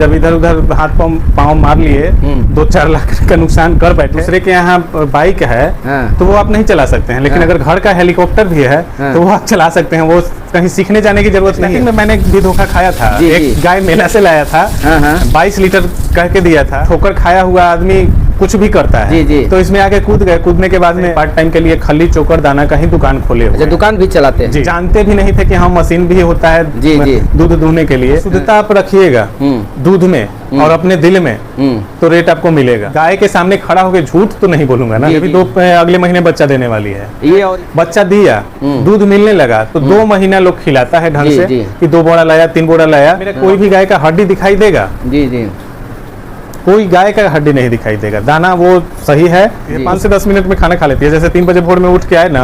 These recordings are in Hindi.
जब इधर उधर हाथ पाँव मार लिए 2-4 लाख का नुकसान कर बैठे। दूसरे के यहाँ बाइक है तो वो आप नहीं चला सकते हैं, लेकिन अगर घर का हेलीकॉप्टर भी है तो वो आप चला सकते हैं। वो कहीं सीखने जाने की जरूरत नहीं है। मैंने भी धोखा खाया था। एक गाय मेला से लाया था, 22 लीटर कह के दिया था। ठोकर खाया हुआ आदमी कुछ भी करता है, तो इसमें आके कूद गए। कूदने के बाद में पार्ट टाइम के लिए खली चोकर दाना का ही दुकान खोले हुए। दुकान भी चलाते हैं। जानते भी नहीं थे कि हाँ मशीन भी होता है दूध दूहने के लिए। शुद्धता आप रखिएगा दूध में और अपने दिल में, तो रेट आपको मिलेगा। गाय के सामने खड़ा होकर झूठ तो नहीं बोलूंगा ना। अभी अगले महीने बच्चा देने वाली है। ये और बच्चा दिया, दूध मिलने लगा तो 2 महीना लोग खिलाता है ढंग से कि 2 बोरा लाया 3 बोरा लाया। मेरा कोई भी गाय का हड्डी दिखाई देगा? कोई गाय का हड्डी नहीं दिखाई देगा। दाना वो सही है। 5 से 10 मिनट में खाना खा लेती है। जैसे 3 बजे भोर में उठ के आए ना,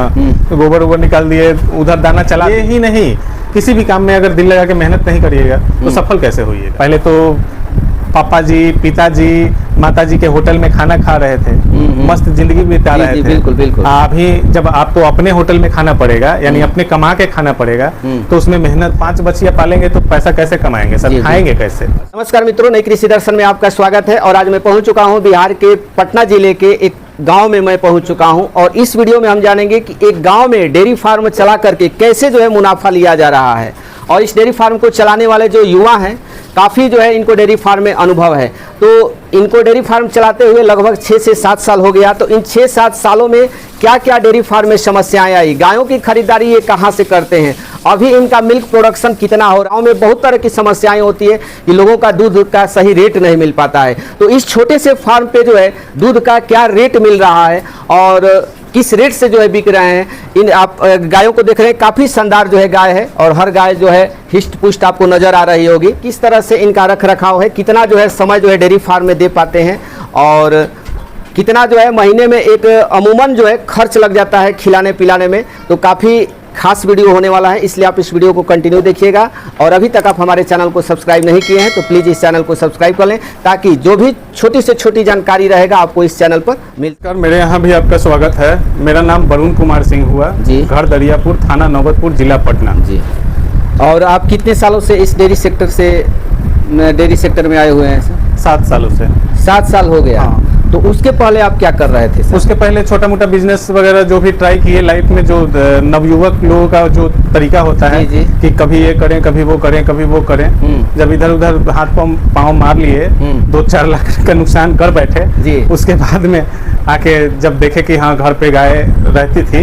तो गोबर वोबर निकाल दिए, उधर दाना चला। ये ही नहीं, किसी भी काम में अगर दिल लगा के मेहनत नहीं करिएगा तो सफल कैसे होइएगा। पहले तो पापा जी, पिताजी, माताजी के होटल में खाना खा रहे थे, मस्त जिंदगी बिता रहे थे। बिल्कुल बिल्कुल। अभी जब आपको अपने होटल में खाना पड़ेगा, यानी अपने कमा के खाना पड़ेगा, तो उसमें मेहनत। 5 बच्चियां पालेंगे तो पैसा कैसे कमाएंगे सर, खाएंगे कैसे? नमस्कार मित्रों, नई कृषि दर्शन में आपका स्वागत है। और आज मैं पहुंच चुका हूं बिहार के पटना जिले के एक गांव में मैं पहुंच चुका हूं। और इस वीडियो में हम जानेंगे कि एक गांव में डेयरी फार्म चला करके कैसे जो है मुनाफा लिया जा रहा है। और इस डेयरी फार्म को चलाने वाले जो युवा हैं, काफ़ी जो है इनको डेयरी फार्म में अनुभव है। तो इनको डेयरी फार्म चलाते हुए लगभग 6 से 7 साल हो गया। तो इन 6-7 सालों में क्या क्या डेयरी फार्म में समस्याएं आई, गायों की खरीदारी ये कहाँ से करते हैं, अभी इनका मिल्क प्रोडक्शन कितना हो रहा है। गाँव में बहुत तरह की समस्याएं होती है कि लोगों का दूध का सही रेट नहीं मिल पाता है। तो इस छोटे से फार्म पे जो है दूध का क्या रेट मिल रहा है और किस रेट से जो है बिक रहे हैं। इन आप गायों को देख रहे हैं, काफ़ी शानदार जो है गाय है और हर गाय जो है हिस्ट पुष्ट आपको नज़र आ रही होगी। किस तरह से इनका रख रखाव है, कितना जो है समय जो है डेयरी फार्म में दे पाते हैं और कितना जो है महीने में एक अमूमन जो है खर्च लग जाता है खिलाने पिलाने में। तो काफ़ी खास वीडियो होने वाला है, इसलिए आप इस वीडियो को कंटिन्यू देखिएगा। और अभी तक आप हमारे चैनल को सब्सक्राइब नहीं किए हैं तो प्लीज़ इस चैनल को सब्सक्राइब कर लें, ताकि जो भी छोटी से छोटी जानकारी रहेगा आपको इस चैनल पर मिलकर। मेरे यहाँ भी आपका स्वागत है। मेरा नाम वरुण कुमार सिंह हुआ जी, घर दरियापुर, थाना नौबतपुर, जिला पटना जी। और आप कितने सालों से इस डेयरी सेक्टर में आए हुए हैं सर? 7 सालों से। 7 साल हो गया। हाँ। तो उसके पहले आप क्या कर रहे थे सर? उसके पहले छोटा मोटा बिजनेस वगैरह जो भी ट्राई किए लाइफ में। जो नवयुवक लोगों का जो तरीका होता है कि कभी ये करें, कभी वो करें, कभी वो करें। जब इधर उधर हाथ पाँव मार लिए 2-4 लाख का नुकसान कर बैठे। उसके बाद में आके जब देखे कि हाँ घर पे गाय रहती थी,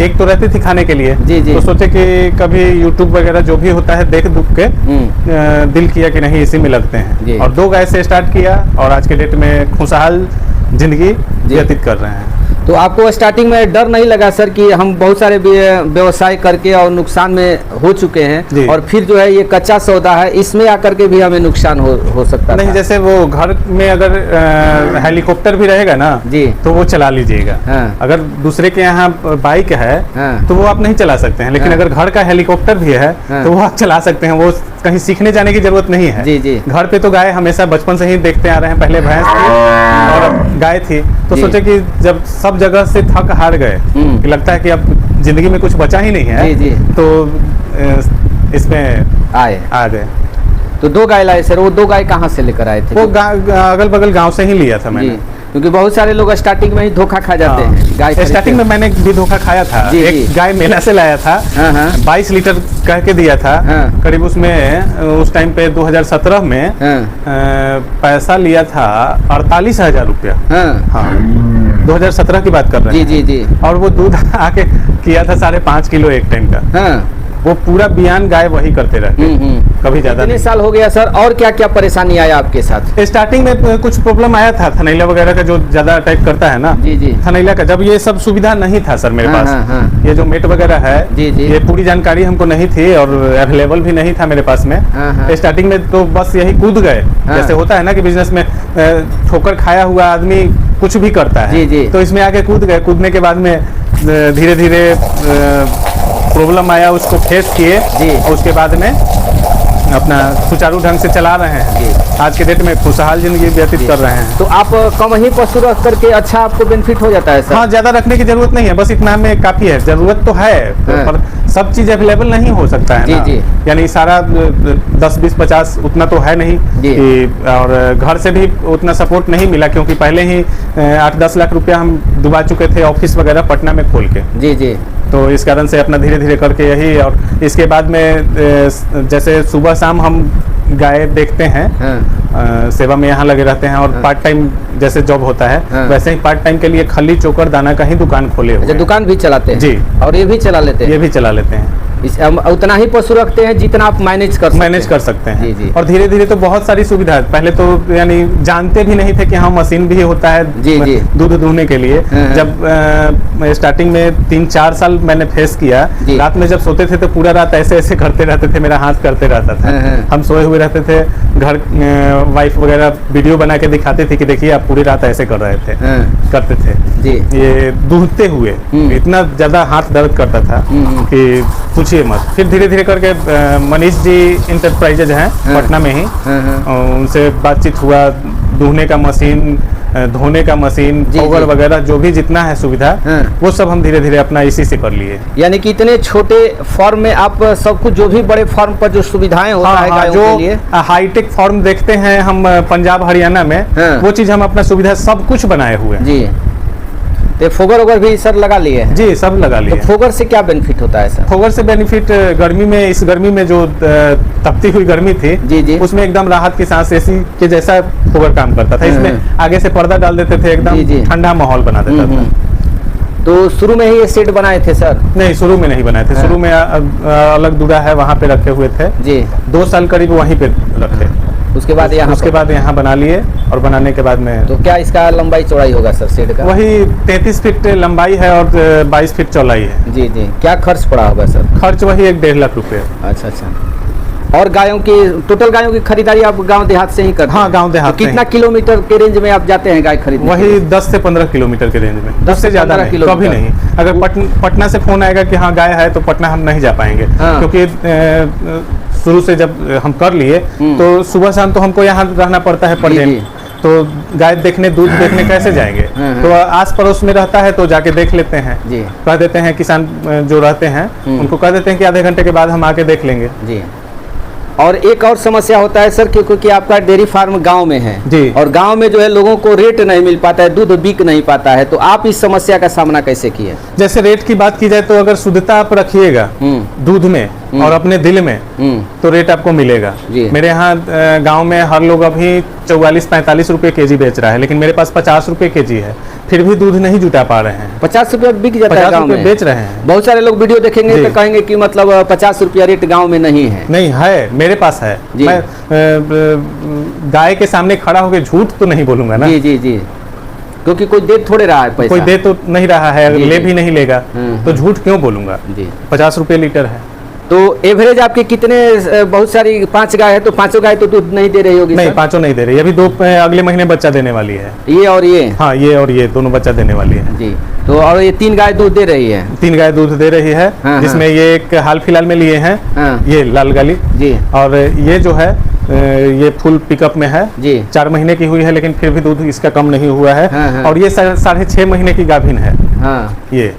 एक तो रहती थी खाने के लिए, तो सोचे कि कभी यूट्यूब वगैरह जो भी होता है देख दुख के दिल किया कि नहीं इसी में लगते हैं। और 2 गाय से स्टार्ट किया और आज के डेट में खुशहाल जिंदगी व्यतीत कर रहे हैं। तो आपको स्टार्टिंग में डर नहीं लगा सर कि हम बहुत सारे व्यवसाय करके और नुकसान में हो चुके हैं और फिर जो है ये कच्चा सौदा है, इसमें आकर के भी हमें नुकसान हो सकता है? नहीं, जैसे वो घर में अगर हेलीकॉप्टर भी रहेगा ना जी, तो वो चला लीजिएगा। अगर दूसरे के यहाँ बाइक है तो वो आप नहीं चला सकते हैं, लेकिन अगर घर का हेलीकॉप्टर भी है तो वो आप चला सकते हैं। वो कहीं सीखने जाने की जरूरत नहीं है। जी। घर पे तो गाय हमेशा बचपन से ही देखते आ रहे हैं। पहले भैंस थी और गाय थी, तो सोचे कि जब सब जगह से थक हार गए कि लगता है कि अब जिंदगी में कुछ बचा ही नहीं है, तो इसमें आ गए। तो 2 गाय लाए सर। वो 2 गाय कहाँ से लेकर आए थे? वो अगल बगल गांव से ही लिया था मैंने, क्योंकि बहुत सारे लोग स्टार्टिंग में ही धोखा खा जाते हैं। गाय स्टार्टिंग में मैंने भी धोखा खाया था। एक गाय मेला से लाया था, 22 लीटर कह के दिया था। करीब उसमें उस टाइम पे 2017 में पैसा लिया था 48,000 रुपया। हाँ, 2017 की बात कर रहे हैं। जी। और वो दूध आके किया था 5.5 किलो एक टाइम का। वो पूरा बयान गाय वही करते रहते, कभी ज्यादा। कितने साल हो गया सर और क्या क्या परेशानी आया आपके साथ? स्टार्टिंग में कुछ प्रॉब्लम आया था, थनैला वगैरह का जो ज्यादा अटैक करता है ना। जी। थनैला का जब ये सब सुविधा नहीं था सर मेरे पास। ये जो मेट वगैरह है, ये पूरी जानकारी हमको नहीं थी और अवेलेबल भी नहीं था मेरे पास में। स्टार्टिंग में तो बस यही कूद गए। जैसे होता है ना कि बिजनेस में ठोकर खाया हुआ आदमी कुछ भी करता है, तो इसमें आके कूद गए। कूदने के बाद में धीरे धीरे प्रॉब्लम आया, उसको फेस किए और उसके बाद में अपना सुचारू ढंग से चला रहे हैं, आज के डेट में खुशहाल जिंदगी व्यतीत कर रहे हैं। तो आप कम ही पशु रख करके अच्छा आपको बेनिफिट हो जाता है सर? हाँ, ज्यादा रखने की जरूरत नहीं है, बस इतना में काफी है। जरूरत तो है पर सब चीज अवेलेबल नहीं हो सकता है ना, यानी सारा 10, 20, 50 उतना तो है नहीं कि, और घर से भी उतना सपोर्ट नहीं मिला, क्योंकि पहले ही 8-10 लाख रुपया हम डुबा चुके थे ऑफिस वगैरह पटना में खोल के। जी जी। तो इस कारण से अपना धीरे धीरे करके यही, और इसके बाद में जैसे सुबह शाम हम गाय देखते हैं, सेवा में यहाँ लगे रहते हैं, और पार्ट टाइम जैसे जॉब होता है वैसे ही पार्ट टाइम के लिए खली चोकर दाना का ही दुकान खोले हुए हैं। दुकान भी चलाते हैं जी, और ये भी चला लेते हैं? ये भी चला लेते हैं। उतना ही पशु रखते हैं जितना आप मैनेज कर सकते हैं। जी जी। और धीरे धीरे तो बहुत सारी सुविधा है, पहले तो यानी जानते भी नहीं थे कि हाँ मशीन भी होता है जी जी दूध दूहने के लिए। जब स्टार्टिंग में 3-4 साल मैंने फेस किया, रात में जब सोते थे तो पूरा रात ऐसे ऐसे करते रहते थे, मेरा हाथ करते रहता था। हम सोए हुए रहते थे, घर वाइफ वगैरह वीडियो बना के दिखाते थे कि देखिए आप पूरी रात ऐसे कर रहे थे, करते थे जी। ये दूहते हुए इतना ज्यादा हाथ दर्द करता था कि पूछिए मत। फिर धीरे धीरे करके मनीष जी इंटरप्राइजेज हैं पटना में ही, उनसे बातचीत हुआ, दूहने का मशीन, धोने का मशीन, ओवर वगैरह जो भी जितना है सुविधा वो सब हम धीरे धीरे अपना इसी से कर लिए। यानी कि इतने छोटे फॉर्म में आप सब कुछ, जो भी बड़े फॉर्म पर जो सुविधाएं होता है गायों के लिए, हाईटेक फॉर्म देखते हैं हम पंजाब हरियाणा में, वो चीज हम अपना सुविधा सब कुछ बनाए हुए हैं जी। तो फोगर वगैरह भी सर लगा लिए हैं? जी, सब लगा लिए। तो फोगर से क्या बेनिफिट होता है सर? फोगर से बेनिफिट गर्मी में, इस गर्मी में जो तपती हुई गर्मी थी जी जी, उसमें एकदम राहत की सांस, एसी के जैसा फोगर काम करता था। इसमें आगे से पर्दा डाल देते थे, एकदम ठंडा माहौल बना देता था। तो शुरू में ही ये सेट बनाए थे सर? नहीं, शुरू में नहीं बनाए थे। शुरू में अलग दूल्हा है वहाँ पे रखे हुए थे जी, 2 साल करीब वहीं पे रखे। उसके बाद यहाँ बना लिए, और बनाने के बाद में तो क्या इसका लंबाई चौड़ाई होगा सर सेट का? वही 33 फीट लंबाई है और 22 फीट चौड़ाई है। जी जी। क्या खर्च पड़ा होगा सर? खर्च वही 1-1.5 लाख रुपए। अच्छा अच्छा। और गायों की टोटल गायों की खरीदारी आप गांव देहात से ही करते हैं? हाँ, गांव देहात। तो कितना किलोमीटर के रेंज में आप जाते हैं गाय खरीदने? वही 10 से 15 किलोमीटर के रेंज में, 10 से ज्यादा नहीं, कभी नहीं। अगर पटना से फोन आएगा कि हाँ गाय है, तो पटना हम नहीं जा पाएंगे, क्योंकि शुरू से जब हम कर लिए तो सुबह शाम तो हमको यहाँ रहना पड़ता है परजेंट, तो गाय देखने, दूध देखने कैसे जाएंगे? तो आस पड़ोस में रहता है तो जाके देख लेते हैं जी। कह देते हैं किसान जो रहते हैं उनको कह देते हैं कि आधे घंटे के बाद हम आके देख लेंगे जी। और एक और समस्या होता है सर, क्योंकि आपका डेयरी फार्म गांव में है जी, और गांव में जो है लोगों को रेट नहीं मिल पाता है, दूध बिक नहीं पाता है, तो आप इस समस्या का सामना कैसे किए? जैसे रेट की बात की जाए तो अगर शुद्धता आप रखिएगा दूध में और अपने दिल में, तो रेट आपको मिलेगा। मेरे यहाँ गांव में हर लोग अभी 44-45 रुपए केजी बेच रहा है, लेकिन मेरे पास 50 रुपए केजी है, फिर भी दूध नहीं जुटा पा रहे हैं। 50 रुपया बिक जाता है गांव में? बेच रहे हैं। बहुत सारे लोग वीडियो देखेंगे तो कहेंगे कि मतलब 50 रुपया रेट गांव में नहीं है। नहीं है, मेरे पास है। मैं गाय के सामने खड़ा होकर झूठ तो नहीं बोलूंगा ना। जी जी जी, क्योंकि कोई दे थोड़े रहा है पैसा, कोई दे तो नहीं रहा है, अगर ले भी नहीं लेगा तो झूठ क्यों बोलूंगा जी। 50 रुपए लीटर है। तो एवरेज आपके कितने, बहुत सारी 5 गाय है तो 5 गाय तो दूध नहीं दे रही होगी? नहीं, 5 नहीं दे रही, अभी 2 अगले महीने बच्चा देने वाली है। ये और ये? हाँ, ये और ये दोनों बच्चा देने वाली है जी। तो और ये 3 गाय दूध दे रही है? 3 गाय दूध दे रही है। हाँ, जिसमें ये एक हाल फिलहाल में लिए हैं। हाँ, ये लाल गाली जी, और ये जो है ये फुल पिकअप में है जी। 4 महीने की हुई है, लेकिन फिर भी दूध इसका कम नहीं हुआ है। हाँ, और ये 6.5 महीने की गाभिन है। हाँ, ये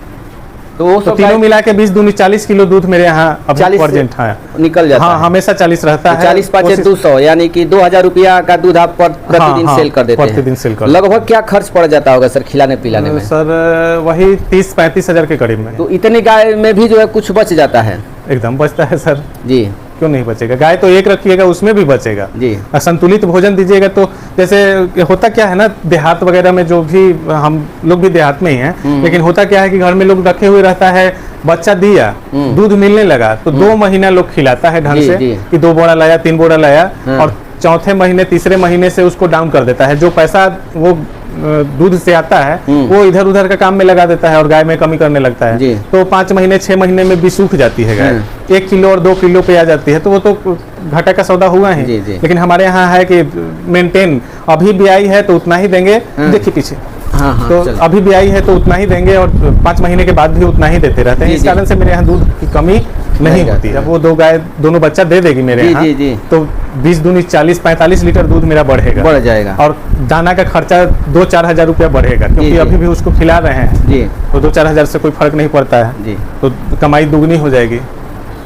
तो तीनों मिला के 20-22 40 किलो दूध मेरे यहाँ अर्जेंट निकल जाता है। हाँ, हमेशा 40 रहता है। 40-5 200, यानी कि 2000 रुपया का दूध आप प्रतिदिन सेल कर देते हैं? प्रतिदिन सेल कर। लगभग क्या खर्च पड़ जाता होगा सर खिलाने पिलाने में? सर वही 30-35 हजार के करीब में। तो इतनी गाय में भी जो है कुछ बच जाता है? एकदम बचता है सर जी, क्यों नहीं बचेगा? गाय तो एक रखिएगा उसमें भी बचेगा जी। संतुलित भोजन दीजिएगा तो, जैसे होता क्या है ना, देहात वगैरह में जो भी, हम लोग भी देहात में ही हैं, लेकिन होता क्या है कि घर में लोग रखे हुए रहता है, बच्चा दिया, दूध मिलने लगा तो 2 महीना लोग खिलाता है ढंग से कि 2 बोरा लाया, 3 बोरा लाया, और चौथे महीने, तीसरे महीने से उसको डाउन कर देता है। जो पैसा वो दूध से आता है वो इधर उधर का काम में लगा देता है और गाय में कमी करने लगता है। तो 5 महीने 6 महीने में भी सूख जाती है गाय, 1 किलो और 2 किलो पे आ जाती है, तो वो तो घाटा का सौदा हुआ है। लेकिन हमारे यहाँ है कि मेंटेन, अभी भी आई है तो उतना ही देंगे। देखिए पीछे, तो अभी भी आई है तो उतना ही देंगे, और 5 महीने के बाद भी उतना ही देते रहते हैं। इस कारण से मेरे यहाँ दूध की कमी नहीं होती। जब वो दो गाय दोनों बच्चा दे देगी मेरे यहाँ, तो 20 दूनी 40-45 लीटर दूध मेरा बढ़ जाएगा और दाना का खर्चा 2-4 हज़ार रुपया बढ़ेगा, क्योंकि अभी भी उसको खिला रहे हैं तो 2-4 हज़ार से कोई फर्क नहीं पड़ता है, तो कमाई दुगनी हो जाएगी।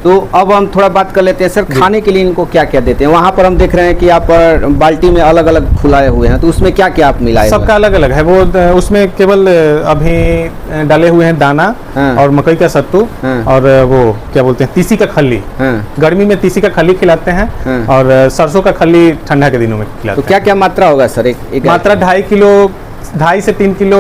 तो अब हम थोड़ा बात कर लेते हैं सर, खाने के लिए इनको क्या क्या देते हैं? वहाँ पर हम देख रहे हैं कि आप बाल्टी में अलग अलग फुलाए हुए हैं, तो उसमें क्या क्या आप मिलाए? सबका अलग अलग है। वो उसमें केवल अभी डाले हुए हैं दाना और मकई का सत्तू और वो क्या बोलते हैं तीसी का खल्ली। गर्मी में तीसी का खल्ली खिलाते हैं और सरसों का खल्ली ठंडा के दिनों में खिलाते हैं। तो क्या क्या मात्रा होगा सर? एक मात्रा 2.5 से 3 किलो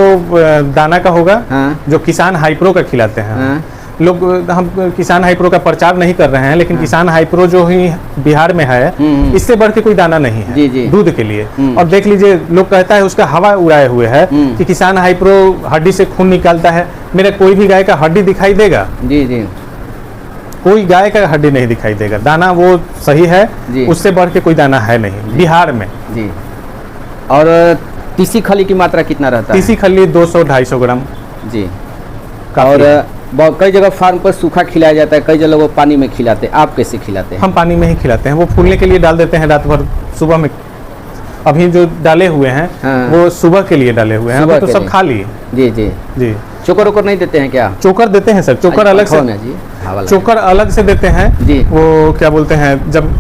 दाना का होगा, जो किसान हाइप्रो का खिलाते हैं। लोग हम किसान हाइप्रो का प्रचार नहीं कर रहे हैं, लेकिन किसान हाइप्रो जो ही बिहार में है, इससे बढ़ के कोई दाना नहीं है दूध के लिए। और देख लीजिए, लोग कहता है उसका हवा उड़ाए हुए है कि किसान हाइप्रो हड्डी से खून निकालता है। मेरा कोई भी गाय का हड्डी दिखाई देगा? कोई गाय का हड्डी नहीं दिखाई देगा। दाना वो सही है, उससे बढ़ के कोई दाना है नहीं बिहार में। और तीसी खली की मात्रा कितना रहता है? तीसी खली 200-250 ग्राम जी। और कई जगह फार्म पर सूखा खिलाया जाता है, कई जगह वो पानी में खिलाते हैं। आप कैसे खिलाते हैं? हम पानी में ही खिलाते हैं। वो फूलने के लिए डाल देते हैं रात भर, सुबह में। अभी जो डाले हुए हैं वो सुबह के लिए डाले हुए हैं, अभी तो सब खा लिए। जी। चोकर वोकर नहीं देते हैं क्या? चोकर देते हैं सर, चोकर अलग से, चोकर अलग से देते हैं। वो क्या बोलते हैं, जब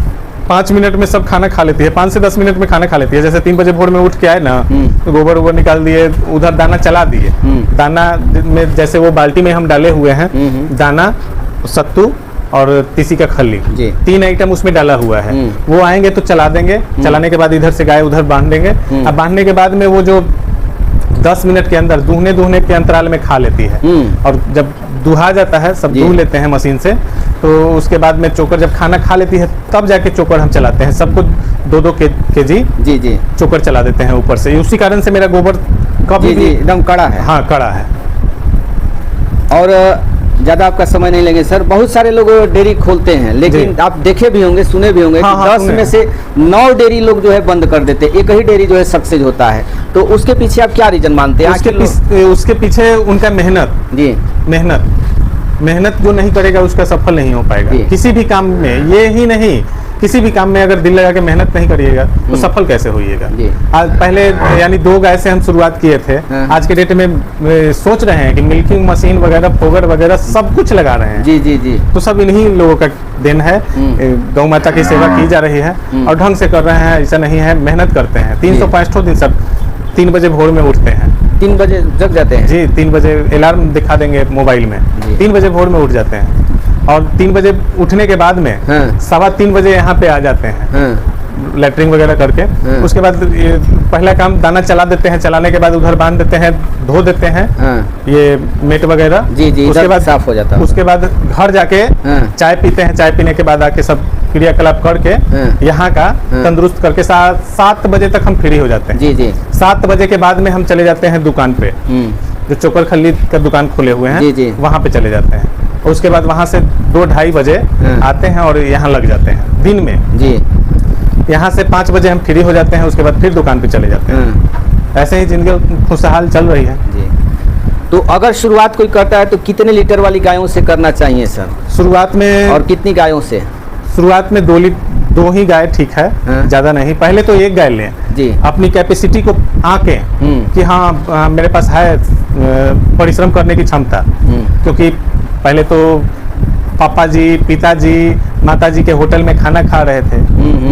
5 मिनट में सब खाना खा लेती है, 5 से 10 मिनट में खाना खा लेती है। जैसे 3 बजे भोर में उठ के आए ना, तो गोबर वोबर निकाल दिए, उधर दाना चला दिए। दाना में जैसे वो बाल्टी में हम डाले हुए हैं, दाना, सत्तू और तीसी का खल्ली, 3 आइटम उसमें डाला हुआ है। वो आएंगे तो चला देंगे, चलाने के बाद इधर से गाय उधर बांध देंगे। अब बांधने के बाद में वो जो 10 मिनट के अंदर दूहने के अंतराल में खा लेती है। और जब दुहा जाता है, सब दूह लेते हैं मशीन से, तो उसके बाद में चोकर जब खाना खा लेती है, तब जाके चोकर हम चलाते हैं। सबको 2-2 केजी चोकर चला देते हैं ऊपर से। उसी कारण से मेरा गोबर कभी भी एकदम कड़ा है। हाँ, कड़ा है। और ज़्यादा आपका समय नहीं लेंगे सर, बहुत सारे लोग डेयरी खोलते हैं, लेकिन आप देखे भी होंगे, सुने भी होंगे कि 10 में से 9 डेयरी लोग जो है बंद कर देते हैं, एक ही डेयरी जो है सक्सेस होता है। तो उसके पीछे आप क्या रीजन मानते हैं? उसके पीछे उनका मेहनत जो नहीं करेगा उसका सफल नहीं हो पाएगा किसी भी काम में। ये ही नहीं, किसी भी काम में अगर दिल लगा के मेहनत नहीं करिएगा तो सफल कैसे होइएगा? आज पहले यानी 2 गाय से हम शुरुआत किए थे। आज के डेट में सोच रहे हैं कि मिल्किंग मशीन वगैरह, फोगर वगैरह सब कुछ लगा रहे हैं। जी। तो सब इन्हीं लोगों का दिन है। गौ माता की सेवा की जा रही है और ढंग से कर रहे हैं, ऐसा नहीं है, मेहनत करते हैं। 365 दिन सब 3 बजे भोर में उठते हैं। 3 बजे जग जाते हैं? जी, 3 बजे अलार्म दिखा देंगे मोबाइल में, 3 बजे भोर में उठ जाते हैं। और 3 बजे उठने के बाद में 3:15 बजे यहाँ पे आ जाते हैं लेटरिंग वगैरह करके। उसके बाद पहला काम दाना चला देते हैं, चलाने के बाद उधर बांध देते हैं, धो देते हैं ये मेट वगैरह। उसके बाद साफ हो जाता है। उसके बाद घर जाके चाय पीते हैं, चाय पीने के बाद आके सब क्रियाकलाप करके यहाँ का तंदुरुस्त करके 7 बजे तक हम फ्री हो जाते हैं। 7 बजे के बाद में हम चले जाते हैं दुकान पे, जो चोकर खल्ली का दुकान खोले हुए हैं, वहाँ पे चले जाते हैं। और उसके बाद वहाँ से 2-2:30 बजे आते हैं और यहाँ लग जाते हैं दिन में। यहाँ से 5 बजे हम फ्री हो जाते हैं, उसके बाद फिर दुकान पे चले जाते हैं। ऐसे ही जिंदगी खुशहाल चल रही है। तो अगर शुरुआत कोई करता है तो कितने लीटर वाली गायों से करना चाहिए सर? शुरुआत में और कितनी गायों से? शुरुआत में 2 ही गाय ठीक है, ज्यादा नहीं। पहले तो 1 गाय लें जी, अपनी कैपेसिटी को आके कि हाँ मेरे पास है परिश्रम करने की क्षमता। क्योंकि पहले तो पापा जी, पिताजी, माताजी के होटल में खाना खा रहे थे,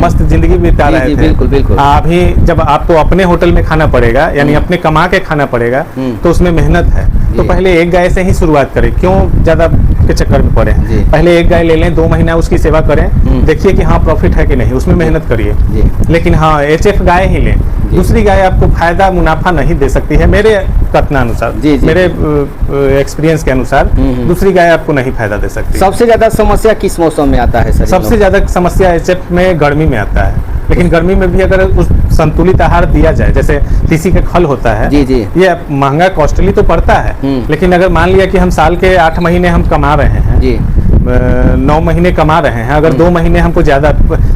मस्त जिंदगी बिता रहे थे। बिल्कुल। अभी जब आपको अपने होटल में खाना पड़ेगा, यानी अपने कमा के खाना पड़ेगा, तो उसमें मेहनत है। तो पहले 1 गाय से ही शुरुआत करें, क्यों ज्यादा के चक्कर में पड़े। पहले 1 गाय ले लें, 2 महीना उसकी सेवा करें, देखिए कि हाँ प्रॉफिट है कि नहीं, उसमें मेहनत करिए। लेकिन हाँ HF गाय ही लें, दूसरी गाय आपको फायदा मुनाफा नहीं दे सकती है। मेरे कथनानुसार, मेरे एक्सपीरियंस के अनुसार दूसरी गाय आपको नहीं फायदा दे सकती। सबसे ज्यादा समस्या किस मौसम में आता है सर? सबसे ज्यादा समस्या HF में गर्मी में आता है। लेकिन गर्मी में भी अगर उस संतुलित आहार दिया जाए, जैसे तीसी का खल होता है, ये महंगा कॉस्टली तो पड़ता है, लेकिन अगर मान लिया कि हम साल के 8 महीने हम कमा रहे हैं, 9 महीने कमा रहे हैं, अगर 2 महीने हमको ज्यादा,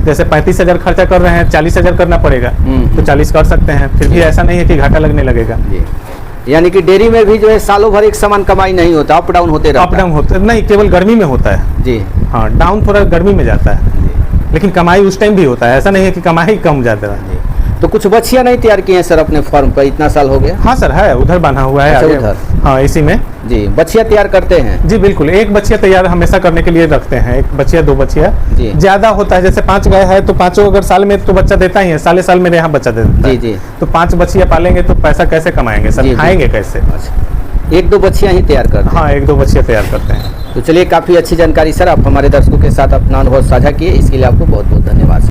जैसे 35,000 खर्चा कर रहे हैं, 40,000 करना पड़ेगा, तो 40 कर सकते हैं। फिर भी ऐसा नहीं है कि घाटा लगने लगेगा। यानी कि डेयरी में भी जो है सालों भर एक समान कमाई नहीं होता, अप डाउन होते रहता अप डाउन होता है, नहीं केवल गर्मी में होता है जी। हाँ, डाउन थोड़ा गर्मी में जाता है, लेकिन कमाई उस टाइम भी होता है, ऐसा नहीं है कि कमाई कम जाता है। तो कुछ बछिया नहीं तैयार किए हैं सर अपने फार्म पर, इतना साल हो गया? हाँ सर है, उधर बना हुआ है। अच्छा, आगे उधर? हाँ, इसी में जी। बछिया तैयार करते हैं? जी बिल्कुल, एक बछिया तैयार हमेशा करने के लिए रखते हैं, एक बछिया 2 बछिया। ज्यादा होता है, जैसे 5 गाय है तो 5 अगर साल में तो बच्चा देता ही है, साल मेरे यहाँ बच्चा देता है। जी। तो 5 बछिया पालेंगे तो पैसा कैसे कमाएंगे सर, खाएंगे कैसे? 1-2 बछिया ही तैयार करते हैं? हाँ, 1-2 बछिया तैयार करते हैं। तो चलिए, काफी अच्छी जानकारी सर आप हमारे दर्शकों के साथ अपना अनुभव साझा किए, इसके लिए आपको बहुत बहुत धन्यवाद।